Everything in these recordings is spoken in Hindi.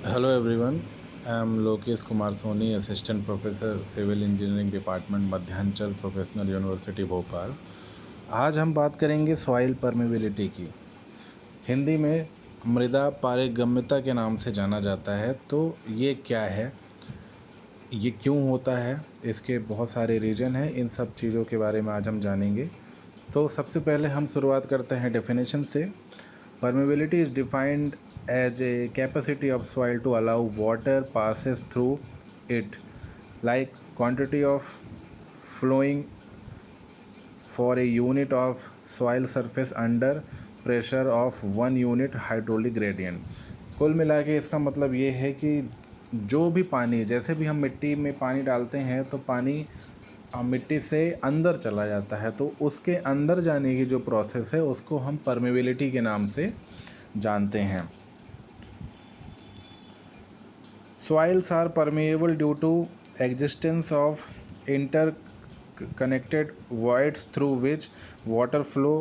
Hello everyone, I am Lokesh Kumar Soni, Assistant Professor Civil Engineering Department Madhyanchal professional university Bhopal. आज हम बात करेंगे सॉइल परमेबिलिटी की। हिंदी में मृदा पारगम्यता के नाम से जाना जाता है। तो ये क्या है, ये क्यों होता है, इसके बहुत सारे रीज़न हैं। इन सब चीज़ों के बारे में आज हम जानेंगे। तो सबसे पहले हम शुरुआत करते हैं डेफिनेशन से। Permeability is defined as a capacity of soil to allow water passes through it, like quantity of flowing for a unit of soil surface under pressure of 1 unit hydraulic gradient। कुल मिला के इसका मतलब ये है कि जो भी पानी, जैसे भी हम मिट्टी में पानी डालते हैं तो पानी मिट्टी से अंदर चला जाता है, तो उसके अंदर जाने की जो प्रोसेस है उसको हम परमेबिलिटी के नाम से जानते हैं। Soils are permeable due to existence of interconnected voids through which water flow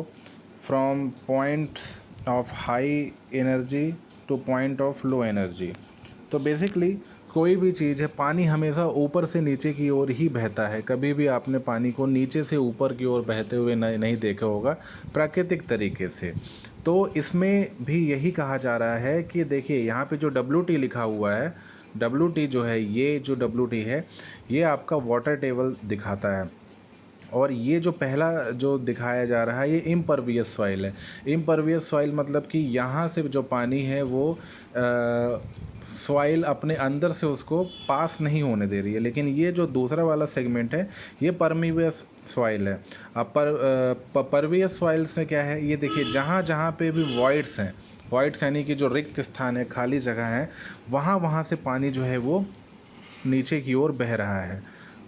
from points of high energy to point of low energy। तो बेसिकली कोई भी चीज़ है, पानी हमेशा ऊपर से नीचे की ओर ही बहता है। कभी भी आपने पानी को नीचे से ऊपर की ओर बहते हुए नहीं देखा होगा प्राकृतिक तरीके से। तो इसमें भी यही कहा जा रहा है कि देखिए यहाँ पे जो WT लिखा हुआ है, WT जो है, ये जो WT है ये आपका वाटर टेबल दिखाता है। और ये जो पहला जो दिखाया जा रहा है ये इम्परवियस सॉइल है। इम्परवियस सॉइल मतलब कि यहाँ से जो पानी है वो सॉइल अपने अंदर से उसको पास नहीं होने दे रही है। लेकिन ये जो दूसरा वाला सेगमेंट है ये परमिवियस सॉइल है। अब परवियस सॉइल से क्या है, ये देखिए जहाँ जहाँ पे भी वॉइड्स हैं, वॉइड्स यानी कि जो रिक्त स्थान है, खाली जगह है, वहाँ से पानी जो है वो नीचे की ओर बह रहा है।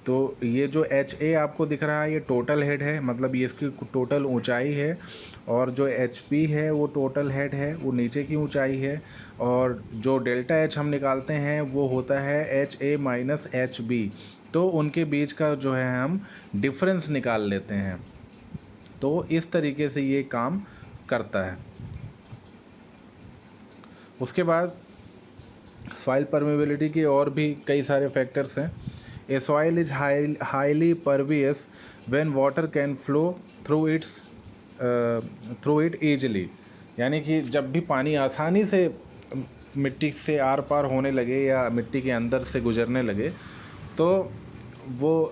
तो ये जो HA आपको दिख रहा है ये टोटल हेड है, मतलब ये इसकी टोटल ऊंचाई है। और जो HP है वो टोटल हेड है, वो नीचे की ऊंचाई है। और जो डेल्टा H हम निकालते हैं वो होता है HA माइनस HB। तो उनके बीच का जो है हम डिफरेंस निकाल लेते हैं। तो इस तरीके से ये काम करता है। उसके बाद सॉइल परमेबिलिटी के और भी कई सारे फैक्टर्स हैं। A soil is highly pervious when water can flow through it easily. यानी कि जब भी पानी आसानी से मिट्टी से आर पार होने लगे या मिट्टी के अंदर से गुजरने लगे तो वो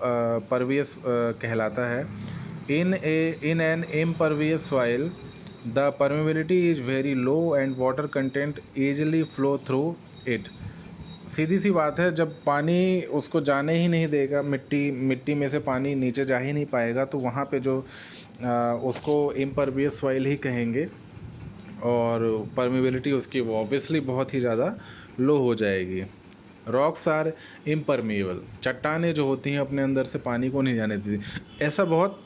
परवियस कहलाता है। In an impervious soil the permeability is very low and water content easily flow through it. सीधी सी बात है, जब पानी उसको जाने ही नहीं देगा, मिट्टी में से पानी नीचे जा ही नहीं पाएगा, तो वहाँ पे जो उसको इम्परवियस सॉइल ही कहेंगे और परमेबिलिटी उसकी वो ऑब्वियसली बहुत ही ज़्यादा लो हो जाएगी। रॉक्स आर इम्परमेबल, चट्टानें जो होती हैं अपने अंदर से पानी को नहीं जाने देती। ऐसा बहुत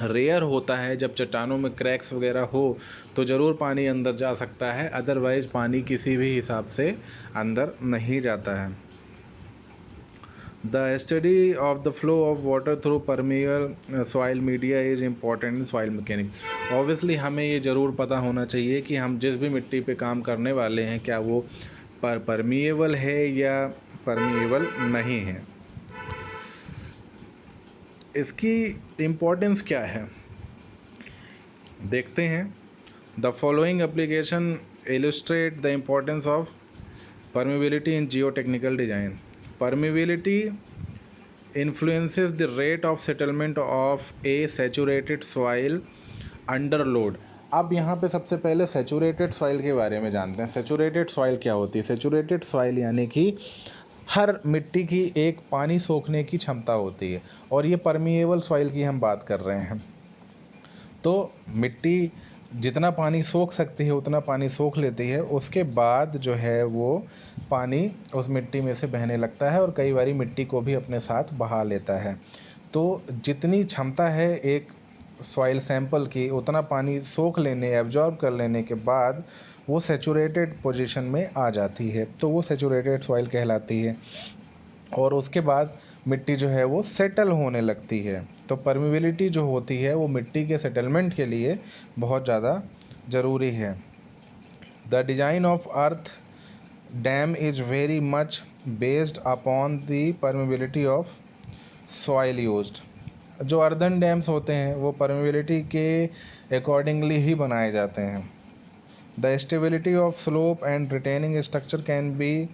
रेयर होता है, जब चट्टानों में क्रैक्स वगैरह हो तो ज़रूर पानी अंदर जा सकता है, अदरवाइज़ पानी किसी भी हिसाब से अंदर नहीं जाता है। The study of the flow of water through permeable soil media is important in soil mechanics. Obviously हमें ये ज़रूर पता होना चाहिए कि हम जिस भी मिट्टी पे काम करने वाले हैं क्या वो परमिएबल है या परमिएबल नहीं है। इसकी इम्पोर्टेंस क्या है देखते हैं। The following application illustrate the importance of permeability in geotechnical design. Permeability influences the rate of settlement of a saturated soil under load। अब यहाँ पे सबसे पहले सैचुरेटेड सॉइल के बारे में जानते हैं। सैचुरेटेड सॉइल क्या होती है? सैचुरेटेड सॉइल यानी कि हर मिट्टी की एक पानी सोखने की क्षमता होती है, और ये परमिएबल सॉइल की हम बात कर रहे हैं। तो मिट्टी जितना पानी सोख सकती है उतना पानी सोख लेती है, उसके बाद जो है वो पानी उस मिट्टी में से बहने लगता है और कई बारी मिट्टी को भी अपने साथ बहा लेता है। तो जितनी क्षमता है एक सॉइल सैंपल की, उतना पानी सोख लेने, एब्जॉर्ब कर लेने के बाद वो सैचुरेटेड पोजीशन में आ जाती है, तो वो सैचुरेटेड सॉइल कहलाती है। और उसके बाद मिट्टी जो है वो सेटल होने लगती है। तो परमिबिलिटी जो होती है वो मिट्टी के सेटलमेंट के लिए बहुत ज़्यादा ज़रूरी है। The design of earth dam is very much based upon the permeability of soil used. जो अर्दन डैम्स होते हैं वो परमेबिलिटी के अकॉर्डिंगली ही बनाए जाते हैं। The stability of slope and retaining structure can be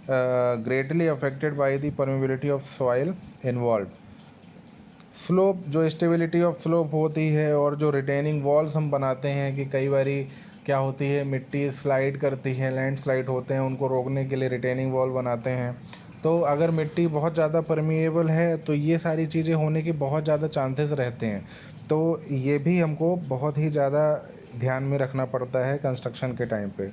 greatly affected by the permeability of soil involve. Slope, जो स्टेबिलिटी ऑफ स्लोप होती है और जो रिटेनिंग वॉल्स हम बनाते हैं कि कई बारी क्या होती है, मिट्टी स्लाइड करती है, लैंड स्लाइड होते हैं, उनको रोकने के लिए रिटेनिंग वॉल बनाते हैं। तो अगर मिट्टी बहुत ज़्यादा परमिएबल है तो ये सारी चीज़ें होने के बहुत ज़्यादा चांसेस रहते हैं। तो ये भी हमको बहुत ही ज़्यादा ध्यान में रखना पड़ता है कंस्ट्रक्शन के टाइम पे।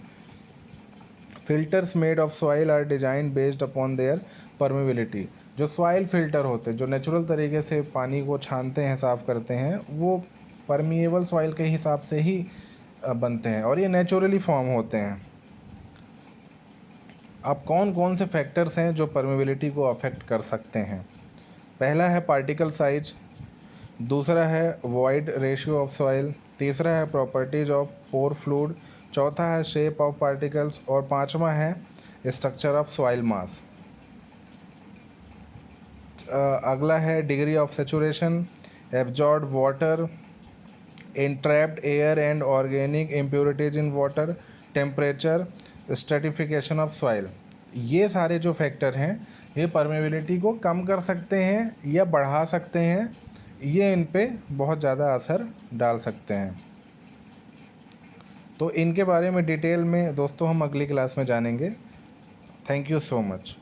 Filters made of soil are design based upon their permeability. जो सॉइल फिल्टर होते हैं, जो नेचुरल तरीके से पानी को छानते हैं, साफ़ करते हैं, वो परमिएबल सॉइल के हिसाब से ही बनते हैं और ये नेचुरली फॉर्म होते हैं। अब कौन कौन से फैक्टर्स हैं जो परमेबिलिटी को अफेक्ट कर सकते हैं? पहला है पार्टिकल साइज, दूसरा है वॉइड रेशियो ऑफ सॉइल, तीसरा है प्रॉपर्टीज ऑफ पोर फ्लूइड, चौथा है शेप ऑफ पार्टिकल्स और पांचवा है स्ट्रक्चर ऑफ सॉइल मास। अगला है degree of saturation, absorb water, entrapped air and organic impurities in water, temperature, stratification of soil. ये सारे जो फैक्टर हैं ये परमेबिलिटी को कम कर सकते हैं या बढ़ा सकते हैं, ये इन पे बहुत ज़्यादा असर डाल सकते हैं। तो इनके बारे में डिटेल में दोस्तों हम अगली क्लास में जानेंगे। Thank you so much.